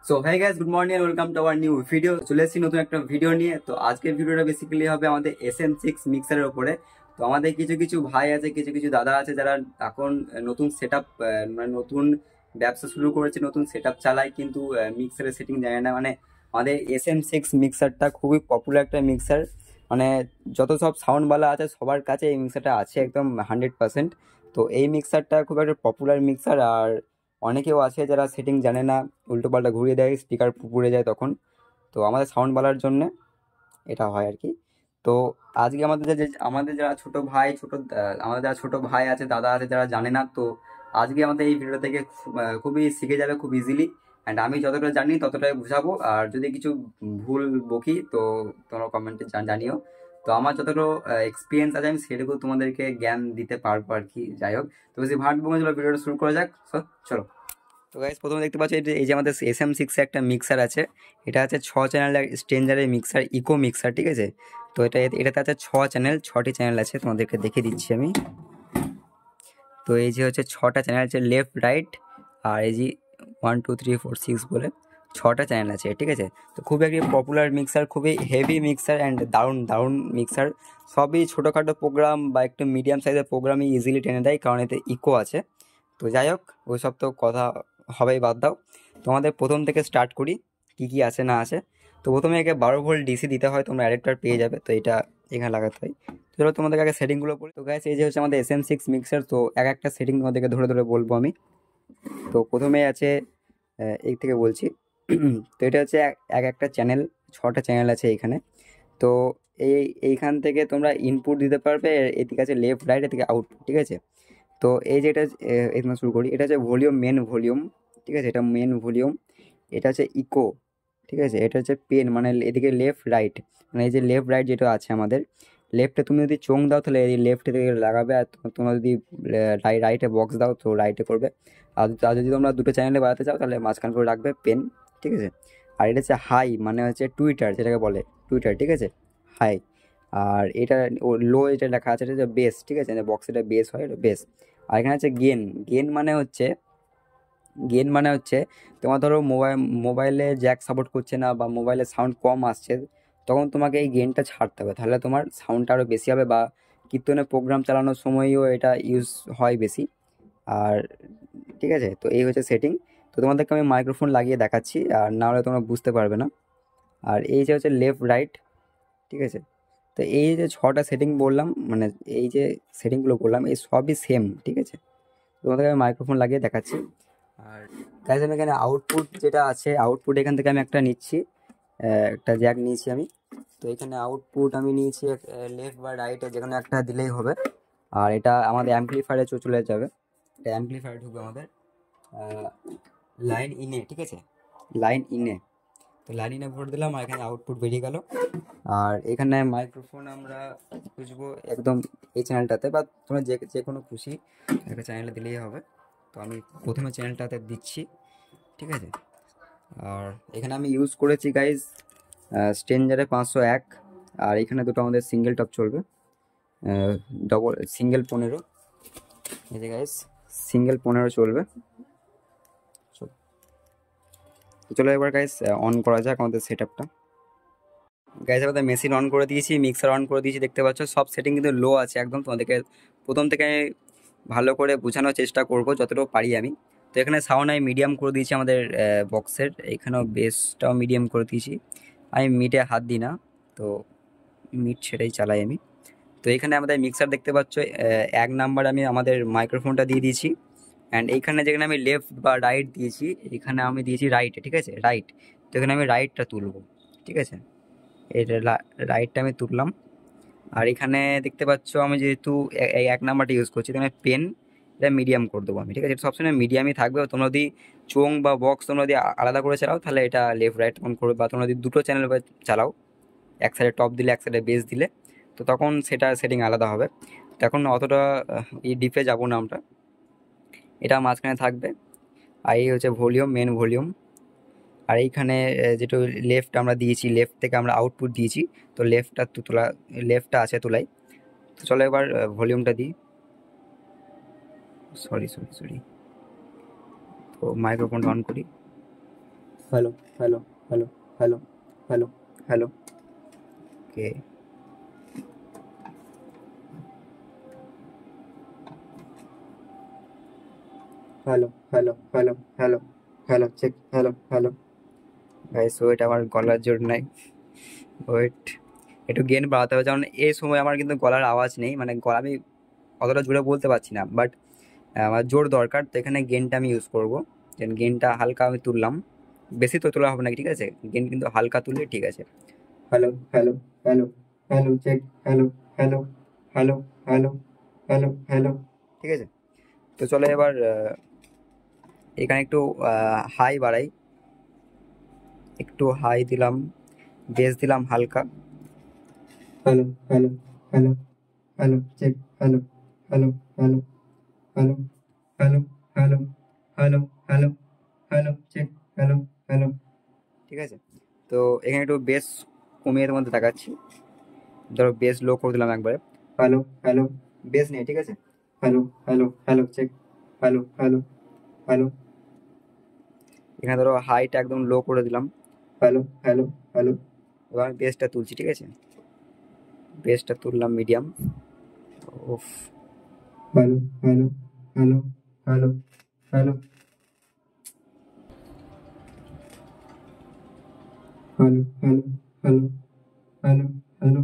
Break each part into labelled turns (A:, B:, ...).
A: So hi guys, good morning, welcome to our new video. চলে এসেছি নতুন একটা ভিডিও নিয়ে। তো আজকের ভিডিওটা বেসিক্যালি হবে আমাদের SM6 মিক্সারের উপরে। তো আমাদের কিছু কিছু ভাই আছে, কিছু কিছু দাদা আছে যারা এখন নতুন সেট আপ, মানে নতুন ব্যবসা শুরু করেছে, নতুন সেট আপ চালায়, কিন্তু মিক্সারের সেটিং জানে না। মানে আমাদের SM6 মিক্সারটা খুবই পপুলার একটা মিক্সার। মানে যত সব সাউন্ডওয়ালা আছে সবার কাছে এই মিক্সারটা আছে একদম 100%। তো এই মিক্সারটা খুব একটা পপুলার মিক্সার। আর অনেকেও আছে যারা সেটিং জানে না, উল্টো পাল্টা ঘুরিয়ে দেয়, স্পিকার পুড়ে যায় তখন। তো আমাদের সাউন্ড বালার জন্য এটা হয় আর কি। তো আজকে আমাদের যারা ছোট ভাই, আমাদের যারা ছোট ভাই আছে, দাদা আছে, যারা জানে না, তো আজকে আমাদের এই ভিডিও থেকে খুবই শিখে যাবে খুব ইজিলি। অ্যান্ড আমি যতটা জানি ততটাই বুঝাবো। আর যদি কিছু ভুল বকি তো তোমরা কমেন্টে জানিও। তো আমার যতটা এক্সপিরিয়েন্স আছে আমি সেটুকু তোমাদেরকে জ্ঞান দিতে পারবো আর কি। যাই হোক, তো বেশি ভাট বঙ্গে চলো ভিডিওটা শুরু করা যাক। চলো। তো গাইস, প্রথমে দেখতে পাচ্ছ এই যে আমাদের SM6 এ একটা মিক্সার আছে। এটা আছে 6 চ্যানেলের স্ট্রেঞ্জারের মিক্সার, ইকো মিক্সার, ঠিক আছে। তো এটাতে আছে 6 চ্যানেল, 6টি চ্যানেল আছে, তোমাদেরকে দেখে দিচ্ছি আমি। তো এই যে হচ্ছে 6টা চ্যানেল আছে, লেফট রাইট, আর এই যে 1 2 3 4 6 বলে 6টা চ্যানেল আছে, ঠিক আছে। তো খুবই একটি পপুলার মিক্সার, খুবই হেভি মিক্সার অ্যান্ড দারুণ দারুণ মিক্সার। সবই ছোটোখাটো প্রোগ্রাম বা একটু মিডিয়াম সাইজের প্রোগ্রামই ইজিলি টেনে দেয়, কারণ এতে ইকো আছে। তো যাই হোক, ওইসব তো কথা হবেই, বাদ দাও। তোমাদের প্রথম থেকে স্টার্ট করি, কি কি আছে না আছে। তো প্রথমে একে 12 ভোল্ট ডিসি দিতে হয়, তোমরা অ্যাডাপ্টার পেয়ে যাবে, তো এটা এখানে লাগাতে হয়। চলো তোমাদের আগে সেটিংগুলো বলি। তো গাইস, এই যে হচ্ছে আমাদের SM6 মিক্সার। তো এক একটা সেটিং তোমাদেরকে ধরে ধরে বলবো আমি। তো প্রথমে আছে, এই থেকে বলছি। তো এটা হচ্ছে এক একটা চ্যানেল, 6টা চ্যানেল আছে এখানে। তো এইখান থেকে তোমরা ইনপুট দিতে পারবে। এদিকে আছে লেফট রাইট, এদিকে আউটপুট, ঠিক আছে। তো এই যে এটা এখানে শুরু করি, এটা হচ্ছে ভলিউম, মেন ভলিউম, ঠিক আছে, এটা মেন ভলিউম। এটা হচ্ছে ইকো, ঠিক আছে। এটা হচ্ছে পেন, মানে এদিকে লেফট রাইট, মানে এই যে লেফট রাইট যেটা আছে আমাদের, লেফটে তুমি যদি চোং দাও তাহলে এই লেফটে থেকে লাগাবে, আর তোমরা যদি রাইটে বক্স দাও তো রাইটে করবে। আর যদি তোমরা দুটো চ্যানেলে বাড়াতে চাও তাহলে মাঝখান করে রাখবে পেন, ঠিক আছে। আর এটা হচ্ছে হাই, মানে হচ্ছে টুইটার যেটাকে বলে, টুইটার, ঠিক আছে, হাই। আর এটা লো, এটা লেখা আছে, এটা হচ্ছে বেস, ঠিক আছে, বক্স, এটা বেস হয়, এটা বেস। আর এখানে আছে গেন। গেন মানে হচ্ছে গেন মানে হচ্ছে তোমার ধরো মোবাইলে জ্যাক সাপোর্ট করছে না বা মোবাইলে সাউন্ড কম আসছে, তখন তোমাকে এই গেনটা ছাড়তে হবে, তাহলে তোমার সাউন্ডটা আরও বেশি হবে, বা কীর্তনের প্রোগ্রাম চালানোর সময়ও এটা ইউজ হয় বেশি। আর ঠিক আছে, তো এই হচ্ছে সেটিং। তো তোমাদেরকে আমি মাইক্রোফোন লাগিয়ে দেখাচ্ছি, আর না হলে তোমরা বুঝতে পারবে না। আর এই যে হচ্ছে লেফট রাইট, ঠিক আছে। তো এই যে 6টা সেটিং বললাম, মানে এই যে সেটিংগুলো বললাম, এই সবই সেম, ঠিক আছে। তোমাদেরকে আমি মাইক্রোফোন লাগিয়ে দেখাচ্ছি। আর গাইস, আমি এখানে আউটপুট যেটা আছে, আউটপুট এখান থেকে আমি একটা নিচ্ছি, একটা জ্যাক নিয়েছি আমি। তো এখানে আউটপুট আমি নিয়েছি লেফট বা রাইটে যেখানে একটা দিলেই হবে। আর এটা আমাদের অ্যাম্পলিফায়ারে চলে যাবে, এটা অ্যাম্পলিফায়ার ঢুকবে আমাদের লাইন ইনে, ঠিক আছে, লাইন ইনে। তো লাইন ইনে ভোট দিলাম, আর এখানে আউটপুট বেরিয়ে গেল। আর এখানে মাইক্রোফোন আমরা খুঁজবো একদম এই চ্যানেলটাতে, বা তোমরা যে যে কোনো খুশি একটা চ্যানেলে দিলেই হবে। তো আমি প্রথমে চ্যানেলটাতে দিচ্ছি, ঠিক আছে। আর এখানে আমি ইউজ করেছি গাইজ স্ট্রেঞ্জারে 501। আর এখানে দুটো আমাদের সিঙ্গেল টপ চলবে, ডবল সিঙ্গেল 15, এই যে গাইজ সিঙ্গেল 15 চলবে। তো চলো এবার গাইজ অন করা যাক আমাদের সেট আপটা। গাইজ আমাদের মেশিন অন করে দিয়েছি, মিক্সার অন করে দিয়েছি, দেখতে পাচ্ছ সব সেটিং কিন্তু লো আছে একদম। তোমাদেরকে প্রথম থেকে ভালো করে বোঝানোর চেষ্টা করব যতটুকু পারি আমি। তো এখানে সাউন্ড আমি মিডিয়াম করে দিয়েছি আমাদের বক্সের, এখানেও বেসটাও মিডিয়াম করে দিয়েছি। আমি মিডে হাত দিই না, তো মিড সেটাই চালাই আমি। তো এখানে আমাদের মিক্সার দেখতে পাচ্ছ, 1 নাম্বার আমি আমাদের মাইক্রোফোনটা দিয়ে দিয়েছি। অ্যান্ড এইখানে যেখানে আমি লেফট বা রাইট দিয়েছি, এখানে আমি দিয়েছি রাইটে, ঠিক আছে, রাইট। তো এখানে আমি রাইটটা তুলবো, ঠিক আছে, এটা রাইটটা আমি তুললাম। আর এখানে দেখতে পাচ্ছ আমি যেহেতু এই 1 নাম্বারটা ইউজ করছি, তাহলে পেন এটা মিডিয়াম করে দেবো আমি, ঠিক আছে। এটা সবসময় মিডিয়ামই থাকবে। তোমরা যদি চোং বা বক্স তোমরা যদি আলাদা করে চালাও তাহলে এটা লেফট রাইট অন করবে, বা তোমরা যদি দুটো চ্যানেল চালাও, এক সাইডে টপ দিলে এক সাইডে বেস দিলে, তো তখন সেটা সেটিং আলাদা হবে। তখন অতটা ডিপে যাবো না আমরা, এটা মাঝখানে থাকবে। আর এই হচ্ছে ভলিউম, মেন ভলিউম। আর এইখানে যেটা লেফট আমরা দিয়েছি, লেফট থেকে আমরা আউটপুট দিয়েছি, তো লেফটটা আছে তোলাই। তো চলো এবার ভলিউমটা দিই, সরি, তো মাইক্রোফোনটা অন করি। Hello hello hello hello hello hello. Okay, hello hello hello hello hello check, hello hello. Guys wait, আমার গলার জোর নাই, ওয়েট, একটু গেন বাড়াতে হবে, কারণ এই সময় আমার কিন্তু গলার আওয়াজ নেই, মানে গলা আমি অতটা জোরে বলতে পারছি না, বাট আমার জোর দরকার, তো এখানে গেনটা আমি ইউজ করবো। দেন গেনটা হালকা আমি তুললাম, বেশি তো তোলা হবে না, ঠিক আছে, গেন কিন্তু হালকা তুললে ঠিক আছে। Hello hello hello hello check, hello hello hello hello hello hello. ঠিক আছে, তো চলো এবার এখানে একটু হাই বাড়াই, একটু হাই দিলাম, বেস দিলাম হালকা। Hello hello hello hello check, hello hello hello hello hello hello hello hello hello check, hello hello. ঠিক আছে, তো এখানে একটু বেস কমিয়ে মধ্যে দেখাচ্ছি, ধরো বেস লো করে দিলাম একবারে। হ্যালো হ্যালো, বেস নেই, ঠিক আছে, hello hello hello check, hello hello hello. এখানে ধরো হাইটা একদম লো করে দিলাম, হ্যালো হ্যালো হ্যালো। এবার আমি বেসটা তুলছি, ঠিক আছে, বেসটা তুললাম মিডিয়াম। ওফ, hello hello hello hello hello hello hello hello hello hello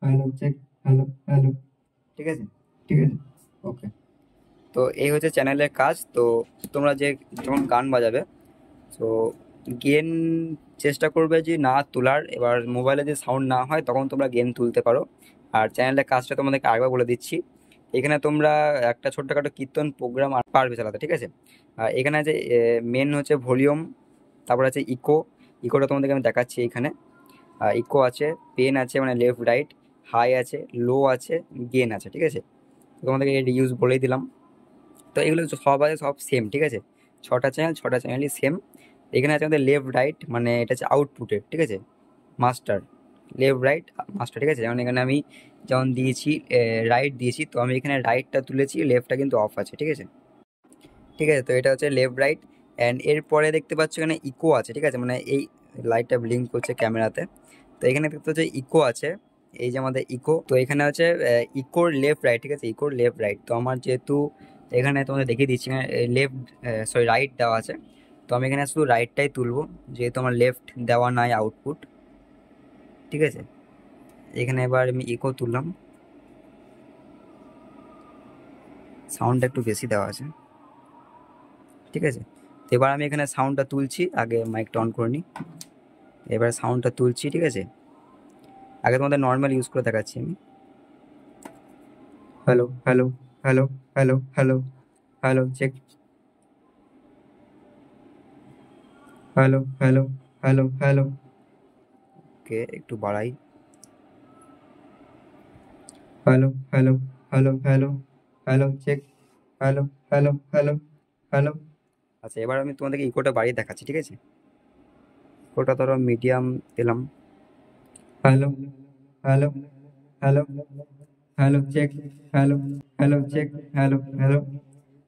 A: hello check, hello hello. ঠিক আছে, ঠিক আছে, ওকে। তো এই হচ্ছে চ্যানেলের কাজ। তো তোমরা যে যখন গান বাজাবে, তো গেন চেষ্টা করবে যে না তোলার, এবার মোবাইলে যে সাউন্ড না হয় তখন তোমরা গেম তুলতে পারো। আর চ্যানেলের কাজটা তোমাদেরকে আরেকবার বলে দিচ্ছি, এখানে তোমরা একটা ছোট্টখাটো কীর্তন প্রোগ্রাম পারবে চালাতে, ঠিক আছে। আর এখানে যে মেন হচ্ছে ভলিউম, তারপর আছে ইকো, ইকোটা তোমাদেরকে আমি দেখাচ্ছি এখানে। ইকো আছে, পেন আছে মানে লেফট রাইট, হাই আছে, লো আছে, গেন আছে, ঠিক আছে, তোমাদেরকে ইউজ বলেই দিলাম। তো এগুলো সব আছে, সব সেম, ঠিক আছে, ছটা চ্যানেলই সেম। এখানে আছে আমাদের লেফট রাইট, মানে এটা হচ্ছে আউটপুটের, ঠিক আছে, মাস্টার, লেফট রাইট মাস্টার, ঠিক আছে। যেমন এখানে আমি যেমন দিয়েছি রাইট দিয়েছি, তো আমি এখানে রাইটটা তুলেছি, লেফটটা কিন্তু অফ আছে, ঠিক আছে, ঠিক আছে। তো এটা হচ্ছে লেফট রাইট, অ্যান্ড এরপরে দেখতে পাচ্ছ এখানে ইকো আছে, ঠিক আছে, মানে এই লাইটটা ব্লিঙ্ক করছে ক্যামেরাতে, তো এখানে দেখতে হচ্ছে ইকো আছে, এই যে আমাদের ইকো, তো এখানে হচ্ছে ইকোর লেফট রাইট, ঠিক আছে, ইকোর লেফট রাইট। তো আমার যেহেতু এখানে তোমাদের দেখিয়ে দিচ্ছি এখানে লেফট, সরি রাইট দেওয়া আছে, তো আমি এখানে শুধু রাইটটাই তুলবো, যেহেতু আমার লেফট দেওয়া নাই আউটপুট, ঠিক আছে। এখানে এবার আমি ইকো তুললাম, সাউন্ডটা একটু বেশি দেওয়া আছে, ঠিক আছে। তো এবার আমি এখানে সাউন্ডটা তুলছি, আগে মাইকটা অন করে নিই, এবার সাউন্ডটা তুলছি, ঠিক আছে। আগে তোমাদের নর্মাল ইউজ করে দেখাচ্ছি আমি, hello hello hello hello hello hello check, hello hello hello hello. Okay, একটু বাড়াই, hello hello hello hello hello check, hello hello hello hello. আচ্ছা, এবার আমি তোমাদেরকে ইকোটা বাড়িয়ে দেখাচ্ছি, ঠিক আছে, ইকোটা ধরো মিডিয়াম দিলাম, hello hello hello hello check, hello hello check, hello hello.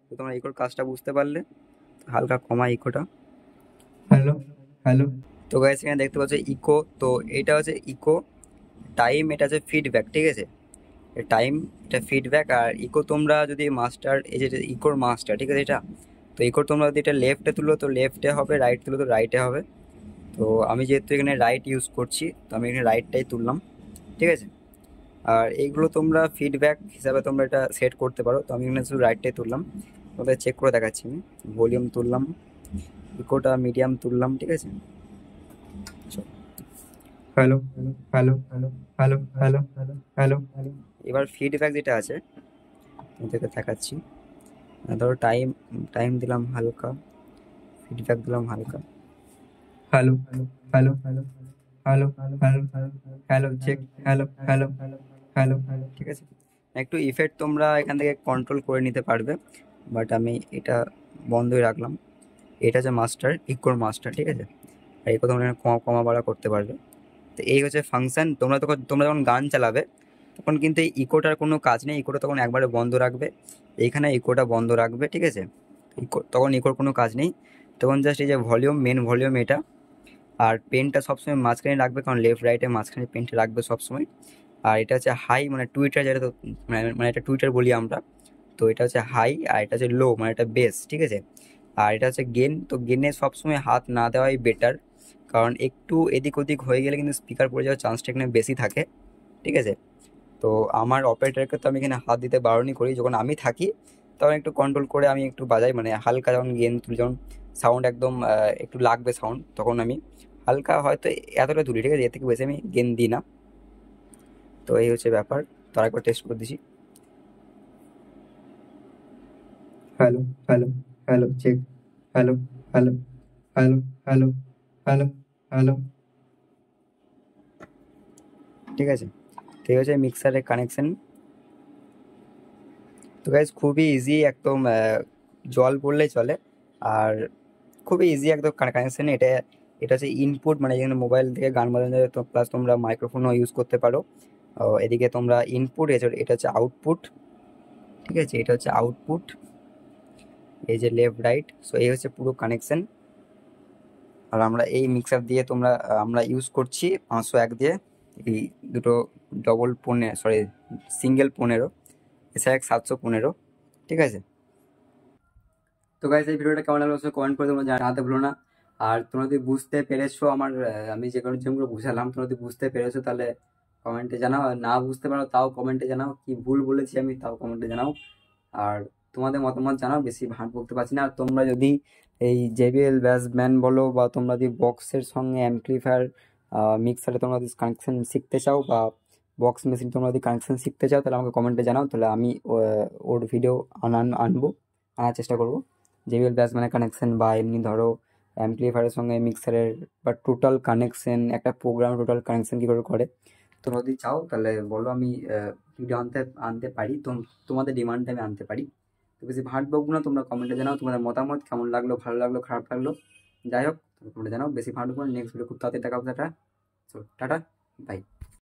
A: তো তোমরা ইকোর কাজটা বুঝতে পারলে, হালকা কমা ইকোটা, হ্যালো হ্যালো। তো গাইস এখানে দেখতে পাচ্ছ ইকো, তো এটা হচ্ছে ইকো টাইম, এটা হচ্ছে ফিডব্যাক, ঠিক আছে, টাইম, এটা ফিডব্যাক। আর ইকো তোমরা যদি মাস্টার, এই যে ইকোর মাস্টার, ঠিক আছে, এটা, তো ইকোর তোমরা যদি এটা লেফটে তুলো তো লেফটে হবে, রাইট তুলো তো রাইটে হবে। তো আমি যেহেতু এখানে রাইট ইউজ করছি, তো আমি এখানে রাইটটাই তুললাম, ঠিক আছে। আর এইগুলো তোমরা ফিডব্যাক হিসাবে তোমরা এটা সেট করতে পারো, তো আমি এখানে শুধু রাইটটাই তুললাম, তোমাদের চেক করে দেখাচ্ছি আমি, ভলিউম তুললাম, ইকোটা মিডিয়াম তুললাম, ঠিক আছে, hello hello hello hello hello hello hello. এবার ফিডব্যাক যেটা আছে তোমাদেরকে দেখাচ্ছি, ধরো টাইম, টাইম দিলাম হালকা, ফিডব্যাক দিলাম হালকা, hello hello hello hello hello hello check, hello hello hello hello, ঠিক আছে। একটু ইফেক্ট তোমরা এখান থেকে কন্ট্রোল করে নিতে পারবে, বাট আমি এটা বন্ধই রাখলাম। এটা হচ্ছে মাস্টার, ইকোর মাস্টার, ঠিক আছে, আর ইকো তোমরা কমা কমা বাড়া করতে পারবে। তো এই হচ্ছে ফাংশন, তোমরা যখন গান চালাবে তখন কিন্তু এই ইকোটার কোনো কাজ নেই, ইকোটা তখন একবারে বন্ধ রাখবে, এইখানে ইকোটা বন্ধ রাখবে, ঠিক আছে, ইকো তখন ইকোর কোনো কাজ নেই। তখন জাস্ট এই যে ভলিউম, মেন ভলিউম এটা। আর পেনটা সবসময় মাঝখানে রাখবে, কারণ লেফট রাইটের মাঝখানে পেনটা রাখবে সবসময়। আর এটা হচ্ছে হাই, মানে টুইটার যেটা, তো মানে এটা টুইটার বলি আমরা, তো এটা হচ্ছে হাই। আর এটা হচ্ছে লো, মানে এটা বেস, ঠিক আছে। আর এটা হচ্ছে গেন, তো গেনে সবসময় হাত না দেওয়াই বেটার, কারণ একটু এদিক ওদিক হয়ে গেলে কিন্তু স্পিকার পড়ে যাওয়ার চান্সটা এখানে বেশি থাকে, ঠিক আছে। তো আমার অপারেটরকে তো আমি এখানে হাত দিতে বারণই করি, যখন আমি থাকি তখন একটু কন্ট্রোল করে আমি একটু বাজাই, মানে হালকা যখন গেন তুলি, যখন সাউন্ড একদম একটু লাগবে সাউন্ড, তখন আমি হালকা হয়তো এতটা তুলি, ঠিক আছে, এর থেকে বেশি আমি গেন দিই না। তো এই হচ্ছে ব্যাপার। তো আরেকবার টেস্ট করে দিছি। Hello, hello, hello, check. Hello, hello, hello, hello, hello, hello, ঠিক আছে। তো এই হচ্ছে মিক্সারের কানেকশন। তো গাইজ খুবই ইজি একদম, জল পড়লেই চলে। আর খুবই ইজি একদম কানেকশন এটা। এটা হচ্ছে ইনপুট, মানে এখানে মোবাইল থেকে গান বাজানো যাবে, তো প্লাস তোমরা মাইক্রোফোনও ইউজ করতে পারো। এদিকে তোমরা ইনপুট, এটা হচ্ছে আউটপুট, ঠিক আছে, এটা হচ্ছে আউটপুট, এই যে লেফট রাইট। সো এই হচ্ছে পুরো কানেকশন। আর আমরা এই মিক্সার দিয়ে আমরা ইউজ করছি 501 দিয়ে, এই দুটো ডবল 15, সরি সিঙ্গেল 15, এছাড়া 715, ঠিক আছে। তো গাইস এই ভিডিওটা কেমন লাগলো কমেন্ট করে তোমরা জানাতে ভুলো না। আর তোমরা যদি বুঝতে পেরেছো আমার, আমি যেগুলো বুঝালাম, তোমরা যদি বুঝতে পেরেছো তাহলে কমেন্টে জানাও, আর না বুঝতে পারো তাও কমেন্টে জানাও, কি ভুল বলেছি আমি তাও কমেন্টে জানাও। আর তোমাদের মতামত জানাও, বেশি ভাট বলতে পারছি না। আর তোমরা যদি এই JBL ব্যাসম্যান বলো, বা তোমরা যদি বক্সের সঙ্গে অ্যাম্পলিফায়ার মিক্সারে তোমরা যদি কানেকশন শিখতে চাও, বা বক্স মেশিন তোমরা যদি কানেকশন শিখতে চাও, তাহলে আমাকে কমেন্টে জানাও, তাহলে আমি ওর ভিডিও আনার চেষ্টা করবো। JBL ব্যাসম্যানের কানেকশন, বা এমনি ধরো অ্যাম্পলিফায়ারের সঙ্গে মিক্সারের, বা টোটাল কানেকশন, একটা প্রোগ্রাম টোটাল কানেকশন কী করে করে, তোমরা যদি চাও তাহলে বলো, আমি ভিডিও আনতে পারি, তোমাদের ডিমান্ডে আমি আনতে পারি। তো বেশি ভাট বকবো না, তোমরা কমেন্টে জানাও তোমাদের মতামত, কেমন লাগলো, ভালো লাগলো, খারাপ লাগলো, যাই হোক তোমরা জানাও, বেশি ভাট বকবো না। নেক্সট ভিডিও খুব তাড়াতাড়ি দেখা হবে। Tata, tata, by.